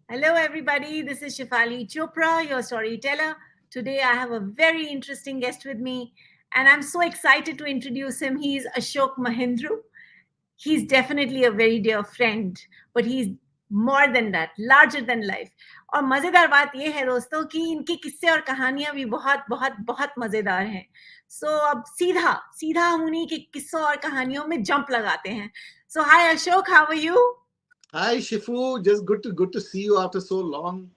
Hello, everybody. This is Shefali Chopra, your storyteller. Today, I have a very interesting guest with me, and I'm so excited to introduce him. He's Ashok Mahindroo. He's definitely a very dear friend, but he's more than that, larger than life. और मजेदार बात ये है दोस्तों कि इनके किस्से और कहानियां भी बहुत बहुत बहुत मजेदार हैं. सो अब सीधा सीधा हम उन्हीं के किस्सों और कहानियों में जंप लगाते हैं. So hi Ashok, how are you? Hi Shifu, just good to see you after so long.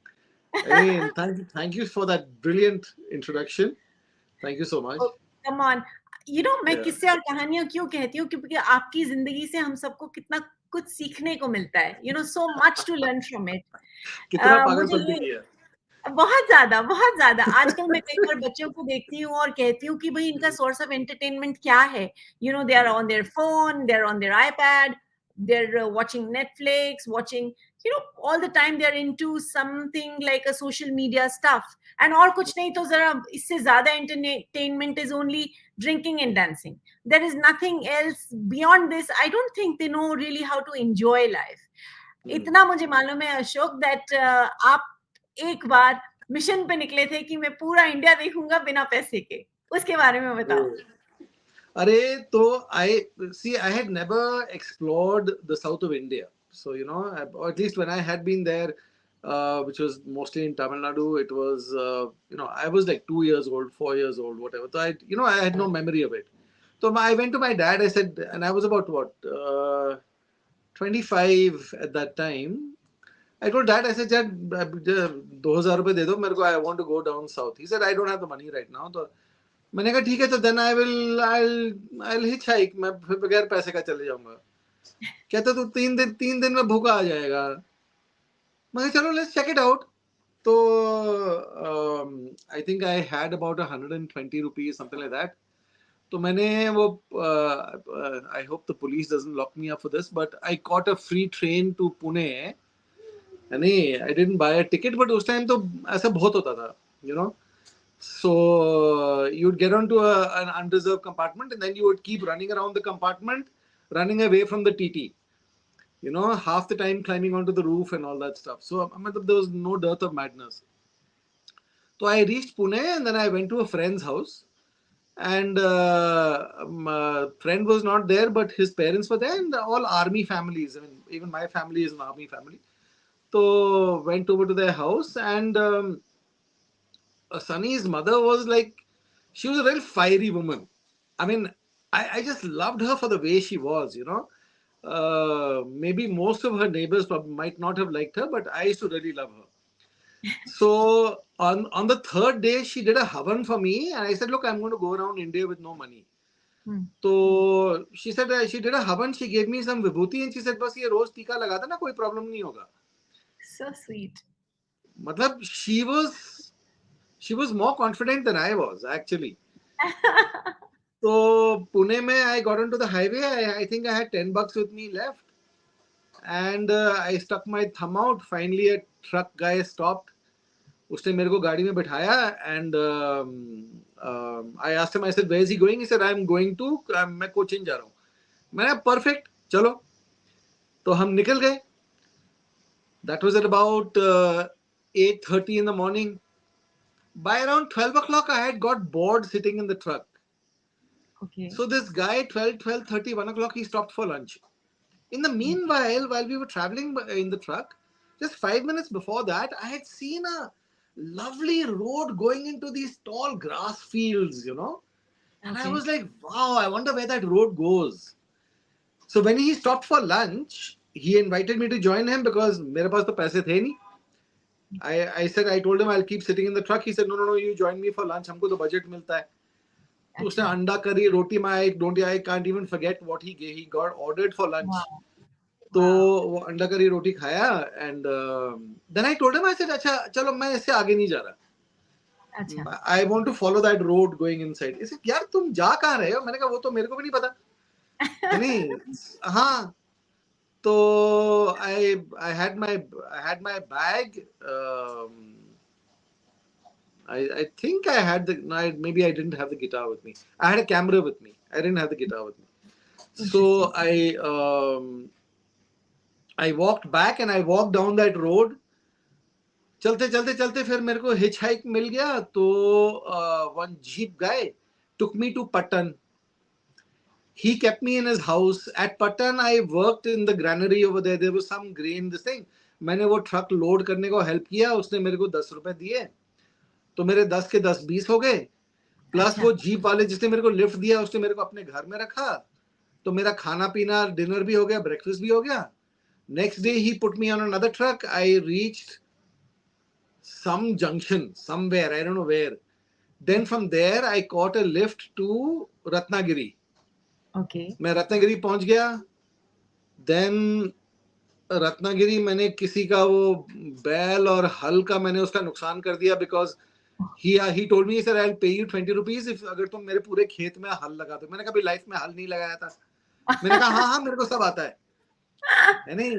I mean, thank you for that brilliant introduction. Thank you so much. Come on. मैं Yeah. किस्से और कहानियां क्यों कहती हूँ, क्योंकि आपकी जिंदगी से हम सबको कितना कुछ सीखने को मिलता है. So much to learn from it. कितना मुझे पागलपन ये देख लिया. बहुत ज्यादा आजकल मैं कई बार बच्चों को देखती हूँ और कहती हूँ कि भाई इनका सोर्स ऑफ एंटरटेनमेंट क्या है. They are on their phone, they are on their iPad, they're watching Netflix, watching, all the time they're into something like a social media stuff. And और कुछ नहीं तो जरा इससे ज्यादा entertainment is only drinking and dancing. There is nothing else beyond this. I don't think they know really how to enjoy life. इतना मुझे मालूम है अशोक that आप एक बार मिशन पे निकले थे कि मैं पूरा इंडिया देखूंगा बिना पैसे के. उसके बारे में बताओ. अरे तो I had never explored the south of India. So or at least when I had been there, which was mostly in Tamil Nadu, it was I was like 2 years old, 4 years old, whatever. So I had no memory of it. So I went to my dad. I said, and I was about what 25 at that time. I told dad, I said, Dad, 2000 रुपए दे दो मेरे को. I want to go down south. He said, I don't have the money right now. तो मैंने कहा ठीक है, तो then I'll hitchhike. मैं फिर बगैर पैसे का चले जाऊंगा. कहता तू 3 दिन में भूखा आ जाएगा. मैं चलो let's check it out. तो I think I had about 120 rupees, something like that. तो मैंने वो I hope the police doesn't lock me up for this, but I caught a free train to Pune. नहीं, I didn't buy a ticket, but उस time तो ऐसा बहुत होता था. So you'd get onto an unreserved compartment, and then you would keep running around the compartment, running away from the TT. Half the time climbing onto the roof and all that stuff. So there was no dearth of madness. So I reached Pune, and then I went to a friend's house. And my friend was not there, but his parents were there, and all army families. I mean, even my family is an army family. So went over to their house, and Sunny's mother was like, she was a real fiery woman. I mean, I just loved her for the way she was. Maybe most of her neighbors might not have liked her, but I used to really love her. So on the third day, she did a havan for me, and I said, look, I'm going to go around India with no money. So she said she did a havan. She gave me some vibhuti, and she said, बस ये रोज टीका लगा देना, कोई problem नहीं होगा. So sweet. मतलब she was more confident than I was actually. So Pune mein I got onto the highway. I think I had $10 with me left, and I stuck my thumb out. Finally, a truck guy stopped. उसने मेरे को गाड़ी में बिठाया, and I asked him. I said, "Where is he going?" He said, "I'm going to. मैं कोचिन जा रहा हूँ." मैंने perfect. चलो. तो हम निकल गए. That was at about 8:30 in the morning. By around 12 o'clock, I had got bored sitting in the truck. Okay. So this guy, 12:30, 1 o'clock, he stopped for lunch. In the meanwhile, while we were traveling in the truck, just 5 minutes before that, I had seen a lovely road going into these tall grass fields. And I was like, wow, I wonder where that road goes. So when he stopped for lunch, he invited me to join him because मेरे पास तो पैसे थे नहीं. I told him I'll keep sitting in the truck. He said, no, you join me for lunch. हमको तो budget मिलता है. तो उसने अंडा करी रोटी में I can't even forget what he got ordered for lunch. Wow. तो वो अंडा करी रोटी खाया, and then I told him, I said, अच्छा चलो मैं इससे आगे नहीं जा रहा. I want to follow that road going inside. He said, यार तुम जा कहाँ रहे हो? मैंने कहा वो तो मेरे को भी नहीं पता. नहीं, हाँ. So I had my bag. I think I had maybe I didn't have the guitar with me. I had a camera with me. I didn't have the guitar with me. So I walked back, and I walked down that road चलते चलते चलते फिर मेरे को hitch hike मिल गया, तो one jeep guy took me to Patan. He kept me in his house at Patan. I worked in the granary over there. There was some grain, this thing. मैंने वो ट्रक लोड करने को help किया, उसने मेरे को 10 रुपए दिए, तो मेरे 10 के 10 20 हो गए. प्लस अच्छा. वो जीप वाले जिसने मेरे को लिफ्ट दिया उसने मेरे को अपने घर में रखा, तो मेरा खाना पीना डिनर भी हो गया, ब्रेकफास्ट भी हो गया. Next day he put me on another truck. I reached some junction somewhere, I don't know where. Then from there I caught a lift to Ratnagiri. Okay. मैं रत्नागिरी पहुंच गया. देन रत्नागिरी मैंने किसी का वो बैल और हल का मैंने उसका नुकसान कर दिया, because he told me sir I will pay you 20 rupees if अगर तुम मेरे पूरे खेत में हल लगा दो. मैंने कभी लाइफ में हल नहीं लगाया था. मैंने कहा हाँ मेरे को सब आता है नहीं.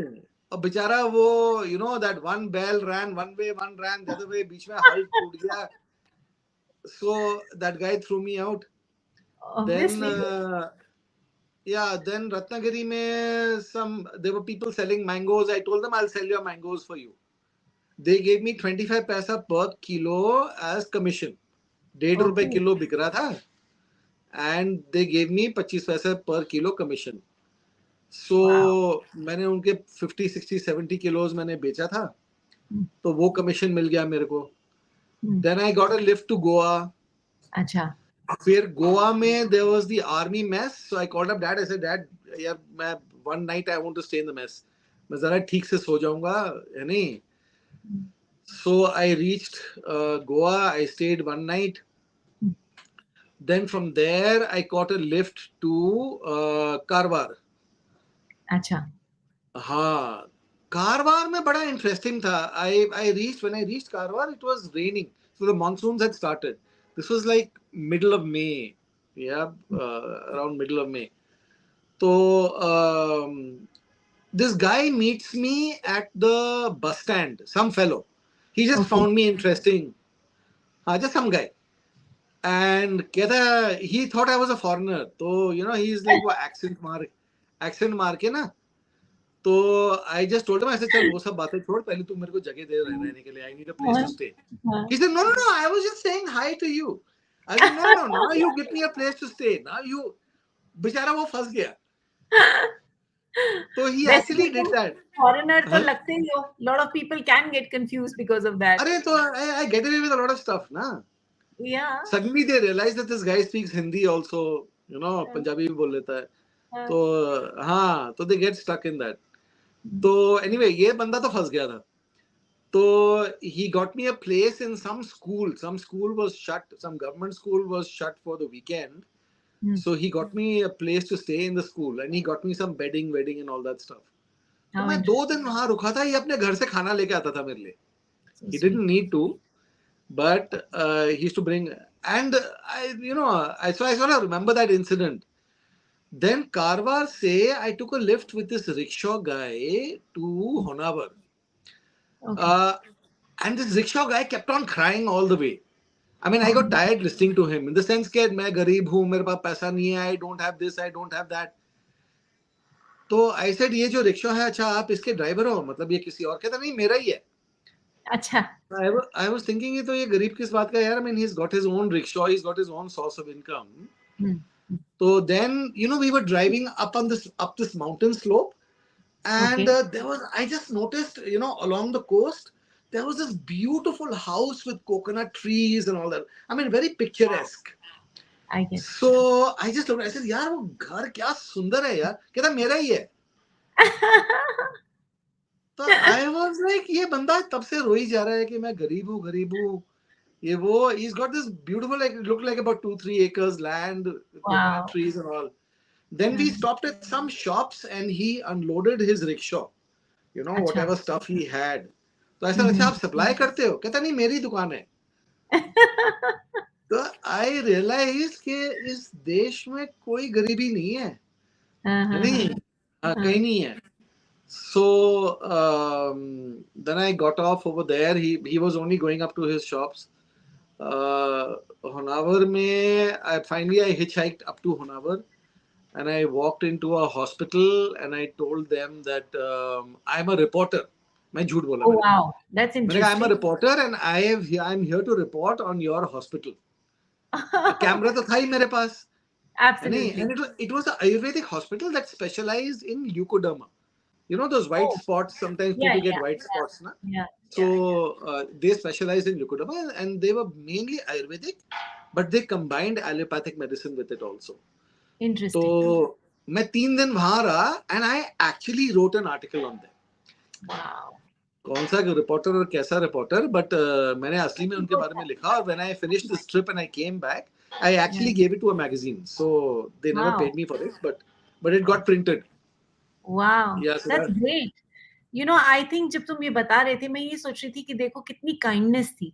अब बेचारा वो यू नो दैट वन बैल ran one way one ran the other way, बीच में हल टूट गया. So that guy threw me out. Then Obviously. yeah, then Ratnagiri mein there were people selling mangoes. I told them I'll sell your mangoes for you. They gave me 25 paisa per kilo as commission. 1.5 रुपए Okay. Kilo बिक रहा था, and they gave me 25 पैसा per kilo commission. So Wow. मैंने उनके 50, 60, 70 kilos मैंने बेचा था, Hmm. तो वो commission मिल गया मेरे को. Hmm. Then I got a lift to Goa. अच्छा. फिर गोवा में there was the army mess, so I called up dad. I said dad यार मैं one night I want to stay in the mess, मैं जरा ठीक से सो जाऊंगा है नहीं. So I reached Goa. I stayed one night. Then from there I caught a lift to Karwar. अच्छा. हाँ, कारवार में बड़ा इंटरेस्टिंग था. When I reached Karwar, it was raining, so the monsoons had started. This was like middle of May, yeah, around middle of May. So this guy meets me at the bus stand. Some fellow, he just Okay. found me interesting. Just some guy, and कहता he thought I was a foreigner. So you know he's like वो accent मार के ना. तो I just told him, ऐसे चल वो सब बातें छोड़, पहले तू मेरे को जगह दे रहने के लिए. I need a place to stay. He said no no no, I was just saying hi to you. I said no no, now you give me a place to stay. Now you, बेचारा वो फंस गया. तो he actually did that. Foreigner तो लगते ही हो. Lot of people can get confused because of that. अरे तो I get away with a lot of stuff ना. Yeah. Suddenly they realize that this guy speaks Hindi also, you know, Punjabi भी बोल लेता है. तो हाँ, तो they get stuck in that. तो anyway ये बंदा तो फंस गया था. So he got me a place in some school. Some school was shut. Some government school was shut for the weekend. So he got me a place to stay in the school, and he got me some bedding, wedding, and all that stuff. तो मैं 2 दिन वहाँ रुका था. ये अपने घर से खाना लेके आता था मेरे लिए. He didn't need to, but he used to bring. And I, you know, I sort of remember that incident. Then Karwar से I took a lift with this rickshaw guy to Honavar. And this rickshaw guy kept on crying all the way. I mean, I got tired listening to him in the sense that मैं गरीब हूँ, मेरे पास पैसा नहीं है, I don't have this, I don't have that. तो I said ये जो रिक्शा है, अच्छा आप इसके ड्राइवर हो, मतलब ये किसी और. कहता नहीं मेरा ही है. अच्छा. I was thinking ये तो ये गरीब किस बात का यार. I mean, he's got his own rickshaw, he's got his own source of income. So then, you know, we were driving up this mountain slope, and there was, I just noticed, you know, along the coast, there was this beautiful house with coconut trees and all that. I mean, very picturesque. I get. So I just looked, I said, यार वो घर क्या सुंदर है यार. कहता मेरा ही है. तो I was like, ये बंदा तब से रोई जा रहा है कि मैं गरीब हूँ. ये वो, he's got this beautiful, like, it looked like about 2-3 acres land with coconut trees and all. Then we stopped at some shops and he unloaded his rickshaw, you know, whatever stuff he had. तो ऐसा अच्छा आप supply करते हो. कहता नहीं मेरी दुकान है. तो I realized कि इस देश में कोई गरीबी नहीं है. नहीं, कहीं नहीं है. So then I got off over there. He was only going up to his shops. Honavar में finally I hitchhiked up to Honavar, and I walked into a hospital and I told them that I'm a reporter. मैं झूठ बोला Oh मैंने. wow, that's मैंने कहा, I'm a interesting. reporter and I'm here to report on your hospital. Camera तो था ही मेरे पास, है नहीं? Absolutely. And it was an Ayurvedic hospital that specialized in leukoderma. You know those white Oh, spots, sometimes yeah, people get yeah, white spots, na? yeah, So yeah, yeah. they specialized in leukoderma and they were mainly Ayurvedic, but they combined allopathic medicine with it also. Interesting. तो मैं 3 दिन वहां रहा and I actually wrote an article on them. Wow. कौन सा reporter और कैसा reporter, but मैंने असली में Nothing उनके goes बारे में back. लिखा, और when I finished this trip and I came back, I Yeah. actually gave it to a magazine, so they never Wow. paid me for it, but it got printed. Wow. Yeah, so That's that, great. You know, I think जब तुम ये बता रहे थे, मैं ये सोच रही थी कि देखो कितनी काइंडनेस थी.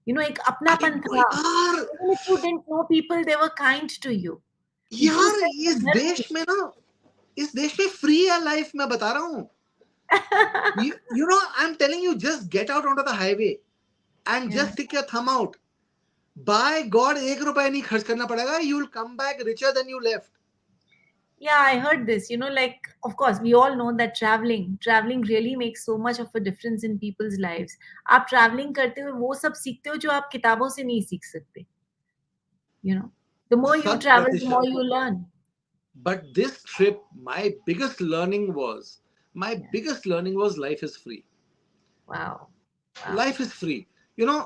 You know, एक अरे अपनापन वो था. यार, Even if you didn't know people, they were kind to you. यार दूसरे इस को help देश में ना, इस देश में फ्री है लाइफ, मैं बता रहा हूँ. You know, I'm telling you, just get out onto the highway and Yeah. just stick your thumb out. By God, 1 रुपया नहीं खर्च करना पड़ेगा. You will come back richer than you left. Yeah, I heard this. You know, like, of course, we all know that traveling really makes so much of a difference in people's lives. आप traveling करते हुए वो सब सीखते हो जो आप किताबों से नहीं सीख सकते. You know, the more you travel, the more 100%. you learn. But this trip, my biggest learning was, Yeah. life is free. Wow. Wow. Life is free. You know,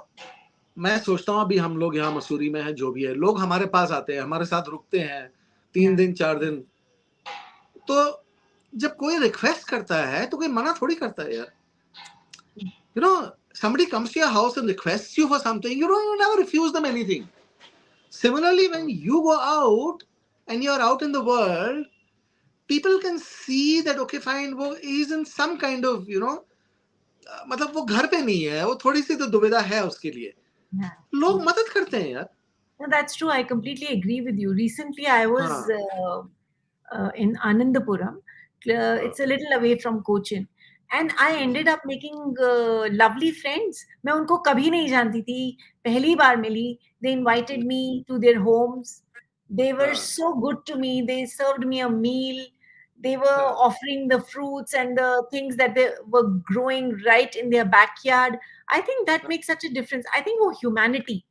मैं सोचता हूँ अभी हम लोग यहाँ मसूरी में हैं, जो भी है, लोग हमारे पास आते हैं, हमारे साथ रुकते हैं 3 दिन 4 दिन, तो जब कोई रिक्वेस्ट करता है तो कोई मना थोड़ी करता है यार. You know, somebody comes to your house and requests you for something, you never refuse them anything. Similarly, when you go out and you're out in the world, people can see that, okay, fine, वो is in some kind of, मतलब वो घर पे नहीं है, वो थोड़ी सी तो दुविधा है उसके लिए. Yeah. लोग मदद करते हैं यार. No, that's true. I completely agree with you. Recently, I was हाँ, in Anandapuram. It's a little away from Cochin. And I ended up making lovely friends. मैं उनको कभी नहीं जानती थी. पहली बार मिली. They invited me to their homes. They were हाँ, so good to me. They served me a meal. They were हाँ, offering the fruits and the things that they were growing right in their backyard. I think that makes such a difference. I think वो humanity,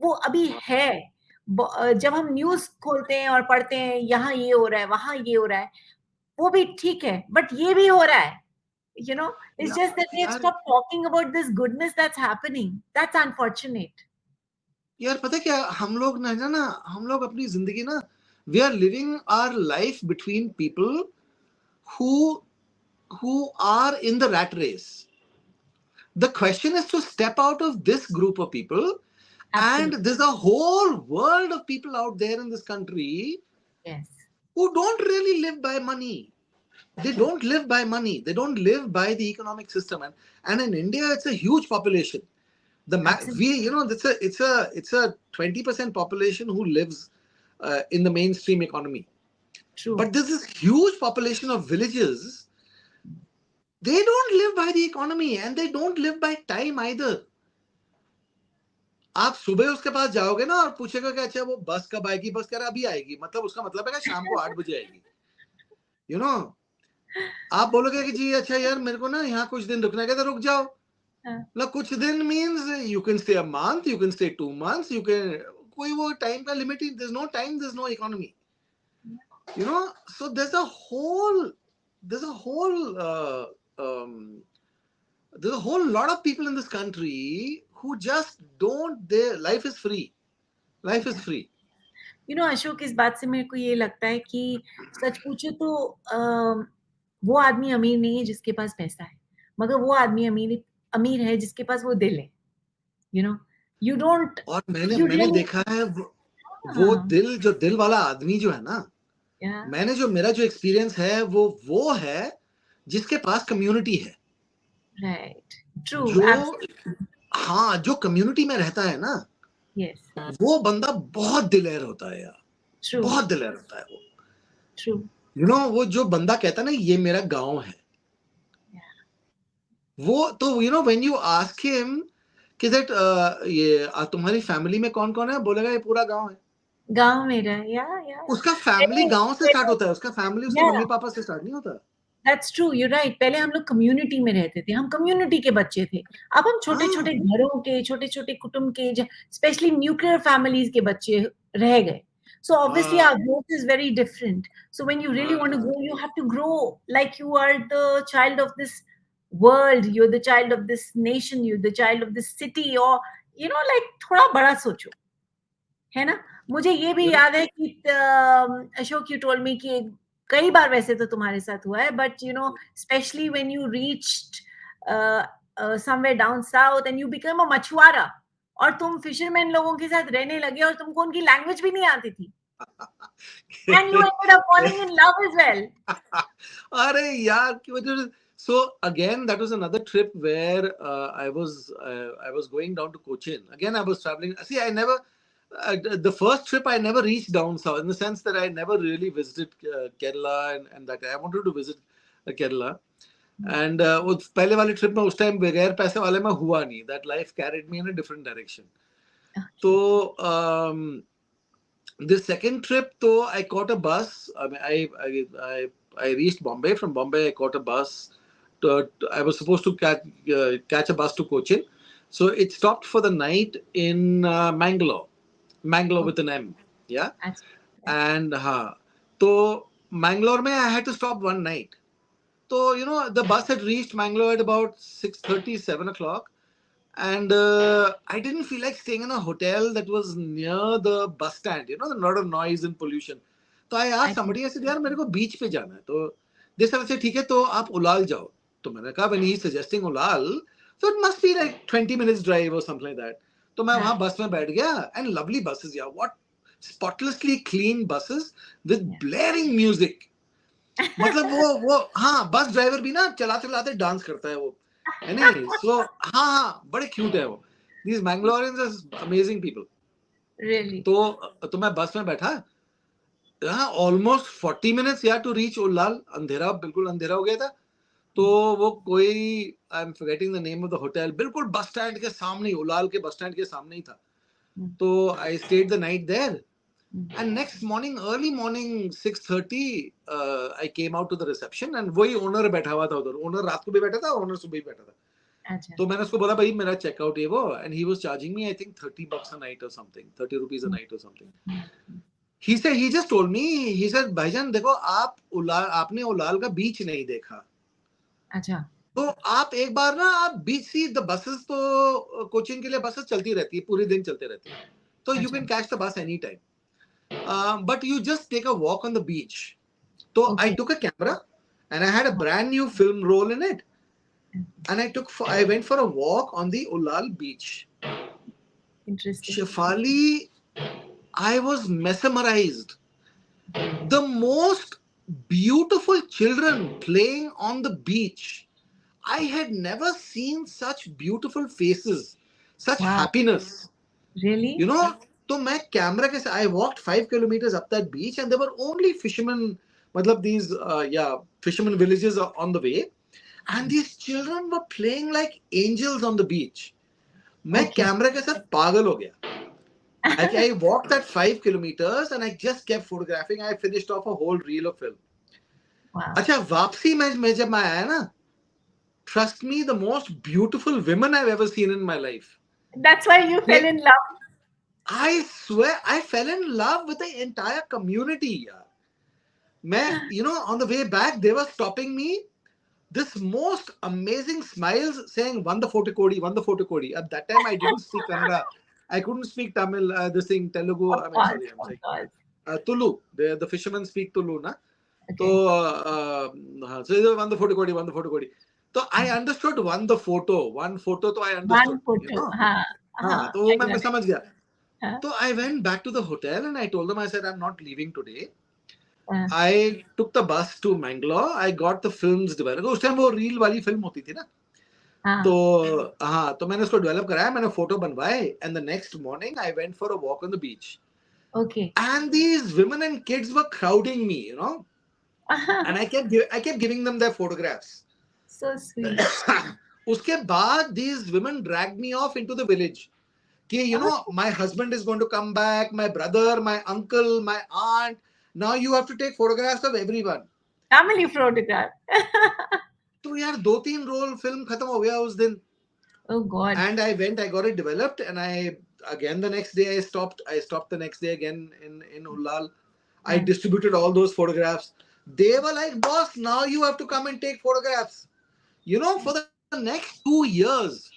वो अभी है. जब हम news खोलते हैं और पढ़ते हैं, यहाँ ये हो रहा है, वहाँ ये हो रहा है, वो भी ठीक है, बट ये भी हो रहा है. You know, it's just that we have यार, stopped talking about this goodness that's happening. That's unfortunate. यार पता है क्या, हम लोग अपनी जिंदगी ना, we are living our life between people who are in the rat race. The question is to step out of this group of people, Absolutely. and there's a whole world of people out there in this country Yes. who don't really live by money. They don't live by money. They don't live by the economic system, and in India, it's a huge population. Absolutely. It's a 20% population who lives in the mainstream economy. True. But there's this huge population of villages. They don't live by the economy and they don't live by time either. आप सुबह उसके पास जाओगे ना और पूछेगा कि अच्छा वो बस कब आएगी, बस कह रहा अभी आएगी, मतलब उसका मतलब है कि शाम को 8 बजे आएगी. You know, आप बोलोगे कि जी अच्छा यार मेरे को ना यहाँ कुछ दिन रुकना है, तो रुक जाओ. मतलब कुछ दिन means you can stay a month, you can stay 2 months, you can, कोई वो टाइम का limit he, there's no time, there's no economy. You know, so there's a whole there's a whole lot of people in this country who just don't, their life is free. Life is free. You know, Ashok, इस बात से मेरे को ये लगता है कि सच पूछो तो वो आदमी अमीर नहीं है जिसके पास पैसा है, मगर वो आदमी अमीर है जिसके पास वो दिल है. You know, you don't, और you मैंने really, देखा है वो हाँ, दिल वाला आदमी जो है ना, yeah, मेरा जो एक्सपीरियंस है वो है जिसके पास कम्युनिटी है. right, true, जो absolutely, हाँ, जो कम्युनिटी में रहता है ना, yes, वो बंदा बहुत दिलेर होता है यार. true, बहुत दिलेर होता है वो. true, वो जो बंदा कहता है ना ये मेरा गांव है, yeah, वो तो when you ask him कि that ये तुम्हारी फैमिली में कौन कौन है, बोलेगा ये पूरा गांव है. गाँव मेरा, yeah, उसका फैमिली गांव से स्टार्ट होता है, उसका फैमिली उसके yeah, मम्मी पापा से स्टार्ट नहीं होता. That's true, you right. पहले हम लोग कम्युनिटी में रहते थे, हम कम्युनिटी के बच्चे थे। अब हम छोटे-छोटे हाँ घरों के, छोटे-छोटे कुटुंब के, स्पेशली न्यूक्लियर फैमिलीज के बच्चे रह गए। So obviously हाँ our growth is very different. So when you really want to हाँ grow, you have to grow like you are the child of this world, you're the child of this nation, you're the child of this city, or like थोड़ा बड़ा सोचो, है ना? मुझे ये भी याद है कि अशोक, यू टोल्ड मी कि कई बार वैसे तो तुम्हारे साथ हुआ है, but specially when you reached somewhere down south and you become a मछुआरा, और तुम फिशरमैन लोगों के साथ रहने लगे और तुमको उनकी लैंग्वेज भी नहीं आती थी, and you ended up falling in love as well. अरे यार की वजह से. So again, that was another trip where I was going down to Cochin. Again, I was traveling. See, I never the first trip I never reached down south, in the sense that I never really visited Kerala, and that I wanted to visit Kerala. And वो पहले वाले trip में उस time बगैर पैसे वाले में हुआ नहीं. That life carried me in a different direction. तो this second trip, though, I caught a bus. I mean, I reached Bombay. From Bombay, I caught a bus. I was supposed to catch a bus to Cochin. So it stopped for the night in Mangalore. Mangalore with an M. Yeah. And so Mangalore mein I had to stop one night. So, the bus had reached Mangalore at about 6:30, 7 o'clock. And I didn't feel like staying in a hotel that was near the bus stand, a lot of noise and pollution. So I asked somebody, I said, यार मेरे को बीच पे जाना है. तो they said, ठीक है तो आप उलाल जाओ. तो मैंने कहा, when he's suggesting Ullal, so it must be like 20 minutes drive or something like that. तो मैं वहाँ बस में बैठ गया, and lovely buses, yeah, what spotlessly clean buses with blaring music. मतलब वो हाँ, बस ड्राइवर भी ना चलाते चलाते डांस करता है वो, है नहीं. सो हाँ, बड़े क्यूट है वो. These Mangaloreans are amazing people. Really? तो मैं बस में बैठा. हाँ, ऑलमोस्ट 40 minutes या टू रीच उल्लाल. अंधेरा, बिल्कुल अंधेरा हो गया था. तो वो कोई, I am forgetting the name of the hotel, बिल्कुल बस स्टैंड के सामने, उलाल के बस स्टैंड के सामने ही था. तो I stayed the night there. And next morning, early morning, 6:30, I came out to the reception, and वही ओनर बैठा हुआ था उधर. ओनर रात को भी बैठा था, ओनर सुबह भी बैठा था. अच्छा. तो मैंने उसको बोला, भाई मेरा चेकआउट ये वो, and he was charging me, I think, $30 a night or something, 30 rupees a night or something. He just told me, he said, भाईजान देखो, आपने उलाल का बीच नहीं देखा. अच्छा. तो आप एक बार ना, आप बीच सी द बसेस, तो कोचिंग के लिए बसेस चलती रहती है, पूरे दिन चलते रहते हैं. तो you can catch the bus anytime. But you just take a walk on the beach. So I took a camera, and I had a brand new film roll in it, and I went for a walk on the Ulal beach. Interesting. Shefali, I was mesmerized. The most beautiful children playing on the beach. I had never seen such beautiful faces, such happiness. Really? तो मैं camera के साथ, I walked 5 kilometers up that beach, and there were only fishermen, मतलब these fishermen villages on the way, and these children were playing like angels on the beach. मैं camera के साथ पागल हो गया. I walked that 5 kilometers, and I just kept photographing. I finished off a whole reel of film. अच्छा, वापसी में जब मैं आया ना, trust me, the most beautiful women I've ever seen in my life. That's why you fell in love. I swear, I fell in love with the entire community. On the way back, they were stopping me. This most amazing smiles, saying, "Vanda photo kodi, Vanda photo kodi." At that time, I didn't speak Kannada. I couldn't speak Tamil, Telugu. I'm saying Tulu. The fishermen speak Tulu, na? So Vanda photo kodi, Vanda photo kodi. So I understood one photo. So I understood. One photo. तो वो मैं समझ गया. So I went back to the hotel, and I told them, I said, I'm not leaving today. I took the bus to Mangalore. I got the films developed. उस time वो reel वाली film होती थी ना. तो मैंने उसको develop कराया, मैंने फोटो बनवाए, and the next morning I went for a walk on the beach. Okay. And these women and kids were crowding me, and I kept giving them their photographs. So sweet. उसके बाद these women dragged me off into the village. My husband is going to come back, my brother, my uncle, my aunt. Now you have to take photographs of everyone. family photograph. तो यार 2-3 role film खत्म हो गया उस दिन. Oh God. And I got it developed, and I again the next day I stopped the next day again in Ullal. I Right. distributed all those photographs. They were like, boss, now you have to come and take photographs. For the next 2 years,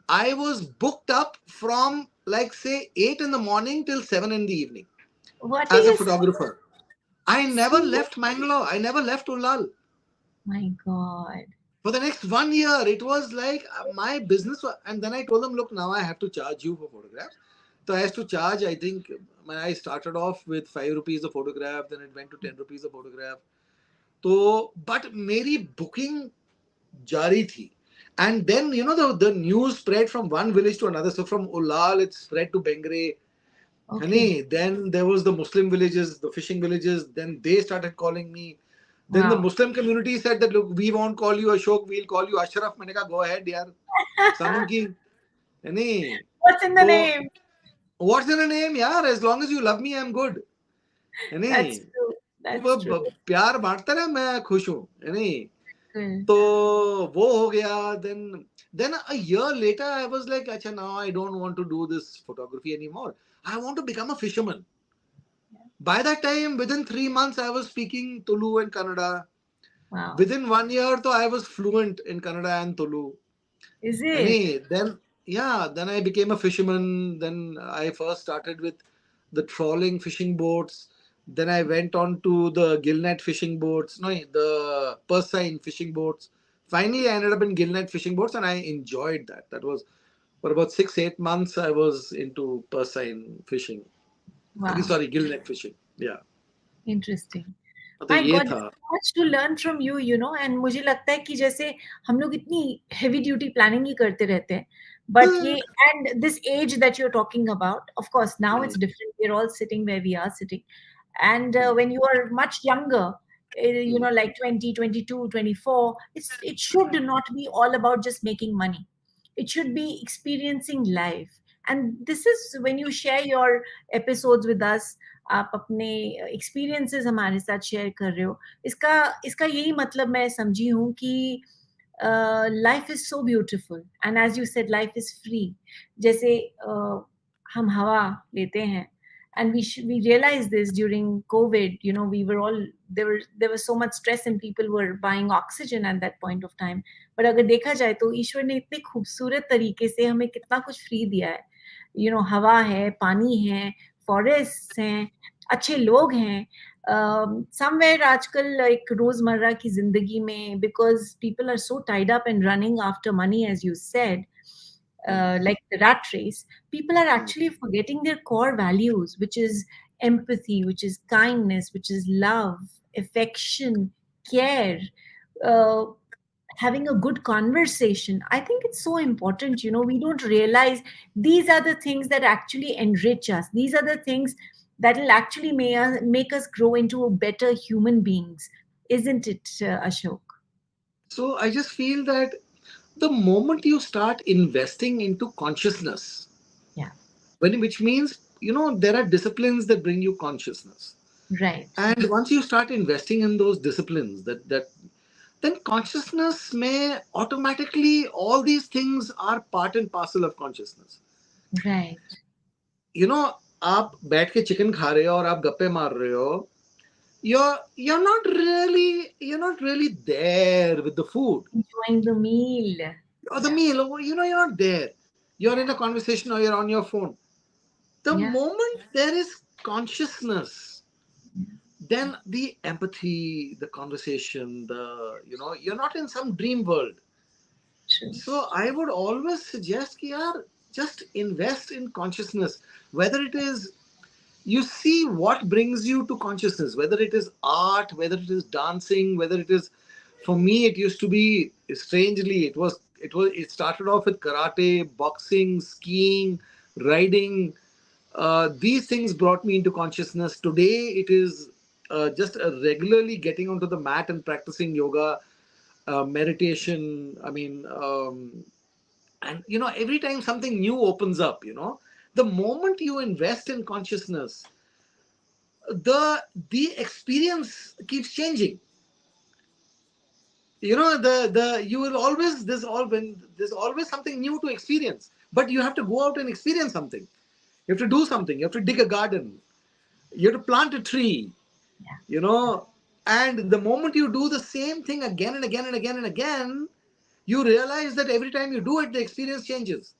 I was booked up from like say 8 in the morning till 7 in the evening What are as a you saying? photographer. I never Serious? left Mangalore. I never left Ullal. My God. For the next 1 year, it was like my business. And then I told them, look, now I have to charge you for photographs. So I had to charge, I think, when I started off with 5 rupees a photograph, then it went to 10 rupees a photograph. So, but मेरी booking jari thi. And then, the news spread from one village to another. So from Ullal, it spread to Bengre. Okay. Honey, then there was the Muslim villages, the fishing villages. Then they started calling me. Then the Wow. Muslim community said that, look, we won't call you Ashok, we'll call you Ashraf. मैंने कहा, go ahead, यार. Sanam ki, नहीं. What's in the तो name? what's in a name, यार? As long as you love me, I'm good. That's नहीं. true. तू That's true. प्यार बांटता रहे, मैं खुश हूँ. नहीं. Cool. तो वो हो गया. Then a year later, I was like, अच्छा, now I don't want to do this photography anymore. I want to become a fisherman. By that time, within 3 months, I was speaking Tulu and Kannada. Wow. Within 1 year, though, I was fluent in Kannada and Tulu. Is it? And then I became a fisherman. Then I first started with the trawling fishing boats. Then I went on to the gillnet fishing boats. No, the purseine fishing boats. Finally, I ended up in gillnet fishing boats, and I enjoyed that. That was for about 6-8 months. I was into purseine fishing. Wow. Sorry, gillnet fishing. Yeah. Interesting. तो My ये God, था. there's so much to learn from you, and मुझे लगता है कि जैसे हम लोग इतनी heavy duty planning ही करते रहते हैं, but ये and this age that you're talking about, of course, now it's different. We're all sitting where we are sitting, and when you are much younger, like 20, 22, 24, it should not be all about just making money. It should be experiencing life, and this is when you share your episodes with us. आप अपने experiences हमारे साथ share कर रहे हो इसका इसका यही मतलब मैं समझी हूँ कि life is so beautiful and as you said life is free जैसे हम हवा लेते हैं and we realized this during covid we were all there was so much stress and people were buying oxygen at that point of time but अगर देखा जाए तो ईश्वर ने इतने खूबसूरत तरीके से हमें कितना कुछ फ्री दिया है हवा है पानी है फॉरेस्ट हैं अच्छे लोग हैं समवेयर आजकल एक रोजमर्रा की जिंदगी में because people are so tied up and running after money as you said like the rat race, people are actually forgetting their core values, which is empathy, which is kindness, which is love, affection, care, uh, having a good conversation. I think it's so important. We don't realize these are the things that actually enrich us. These are the things that will actually make us grow into better human beings. Isn't it, Ashok? So I just feel that the moment you start investing into consciousness, Yeah, which means there are disciplines that bring you consciousness, right, and once you start investing in those disciplines, that then consciousness may automatically all these things are part and parcel of consciousness. right. you know आप बैठ के chicken खा रहे हो और आप गप्पे मार रहे हो, you're not really there with the food Enjoying the meal. or the Yeah, meal, or you're not there. You're in yeah, a conversation or you're on your phone. The yeah, moment there is consciousness, yeah. then the empathy, the conversation, you're not in some dream world. True. So I would always suggest कि यार just invest in consciousness, whether it is you see what brings you to consciousness, whether it is art, whether it is dancing, whether it is, for me it used to be, strangely, it started off with karate, boxing, skiing, riding. These things brought me into consciousness. Today it is just regularly getting onto the mat and practicing yoga, meditation. I mean, and every time something new opens up, the moment you invest in consciousness, the experience keeps changing. the you will always there's always something new to experience, but you have to go out and experience something. You have to do something. You have to dig a garden. You have to plant a tree. Yeah, you know and the moment you do the same thing again and again and again and again, you realize that every time you do it, the experience changes.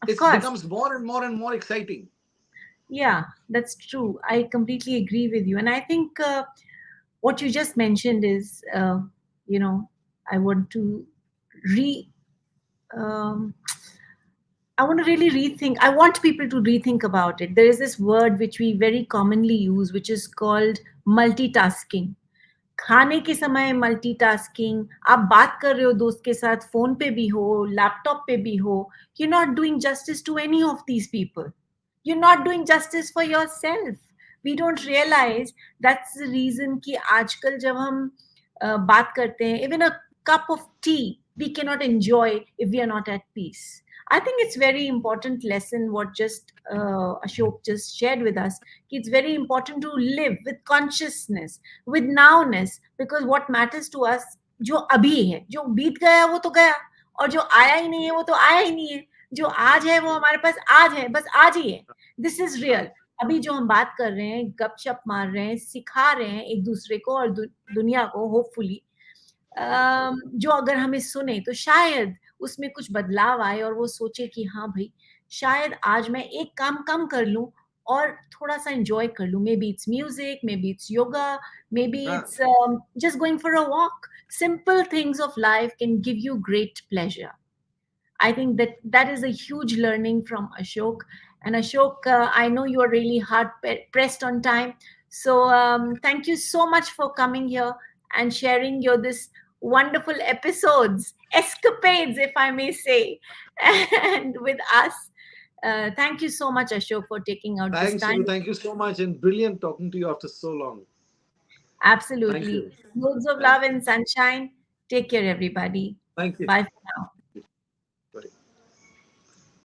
of It course. becomes more and more and more exciting. Yeah, that's true. I completely agree with you. And I think what you just mentioned is, you know, I want to re. Um, I want to really rethink. I want people to rethink about it. There is this word which we very commonly use, which is called multitasking. खाने के समय multitasking, आप बात कर रहे हो दोस्त के साथ, फोन पे भी हो, लैपटॉप पे भी हो, you're not doing justice to any of these people. You're not doing justice for yourself. We don't realize that's the reason कि आजकल जब हम बात करते हैं, even a cup of tea we cannot enjoy if we are not at peace. I think it's very important lesson what just Ashok just shared with us. It's very important to live with consciousness, with nowness, because what matters to us जो अभी है, जो बीत गया वो तो गया, और जो आया ही नहीं है वो तो आया ही नहीं है. जो आज है वो हमारे पास आज है, बस आज ही है. This is real. अभी जो हम बात कर रहे हैं, गपशप मार रहे हैं, सिखा रहे हैं एक दूसरे को और दुनिया को, होपफुली जो अगर हमें सुने तो शायद उसमें कुछ बदलाव आए और वो सोचे कि हाँ भाई, शायद आज मैं एक काम कम कर लूं और थोड़ा सा एंजॉय कर लूं. May be it's music, may be it's yoga, may be Ah, it's just going for a walk. Simple things of life can give you great pleasure. I think that that is a huge learning from Ashok. And Ashok, I know you are really hard pressed on time. So thank you so much for coming here and sharing your this wonderful episodes, escapades, if I may say, and with us. Thank you so much, Ashok, for taking out this thanks, time. thank you so much, and brilliant talking to you after so long. Thank Absolutely. you. Loads of Thank love you. and sunshine. Take care, everybody. Thank you. Bye for now.